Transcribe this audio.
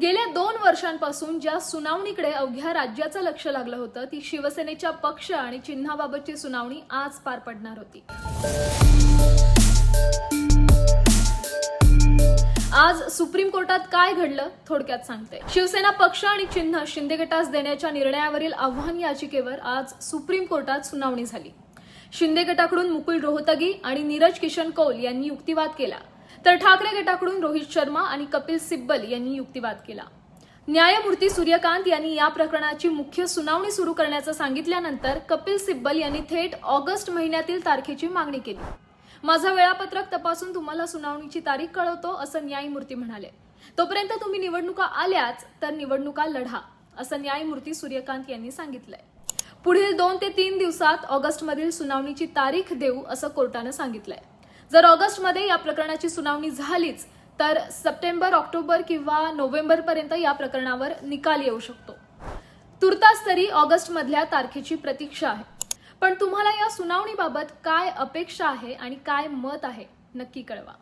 गेल्या 2 वर्षांपासून ज्या सुनावणीकडे अवघ्या राज्याचं लक्ष लागलं होतं ती शिवसेनेच्या पक्ष आणि चिन्हाबाबतची सुनावणी आज पार पडणार होती। आज सुप्रीम कोर्टात काय घडलं थोडक्यात सांगते। शिवसेना पक्ष आणि चिन्ह शिंदे गटास देण्याच्या निर्णयावरील आव्हान याचिकेवर आज सुप्रीम कोर्टात सुनावणी झाली। शिंदे गटाकडून मुकुल रोहतगी आणि नीरज किशन कौल यांनी युक्तिवाद केला, तर ठाकरे गटाकडून रोहित शर्मा आणि कपिल सिब्बल यांनी युक्तिवाद केला। न्यायमूर्ती सूर्यकांत यांनी या प्रकरणाची मुख्य सुनावणी सुरू करण्याचं सांगितल्यानंतर कपिल सिब्बल यांनी थेट ऑगस्ट महिन्यातील तारखेची मागणी केली। माझं वेळापत्रक तपासून तुम्हाला सुनावणीची तारीख कळवतो असं न्यायमूर्ती म्हणाले। तोपर्यंत तुम्ही निवडणुका आल्याच तर निवडणुका लढा असं न्यायमूर्ती सूर्यकांत यांनी सांगितलंय। पुढील 2 ते 3 दिवसात ऑगस्टमधील सुनावणीची तारीख देऊ असं कोर्टानं सांगितलंय। जर ऑगस्टमध्ये या प्रकरणाची सुनावणी झालीच तर सप्टेंबर, ऑक्टोबर किंवा नोव्हेंबर पर्यंत या प्रकरणावर निकाल येऊ शकतो। तुर्तास तरी ऑगस्टमधल्या तारखेची प्रतीक्षा आहे। पण तुम्हाला या सुनावणीबाबत काय अपेक्षा आहे आणि काय मत आहे नक्की कळवा।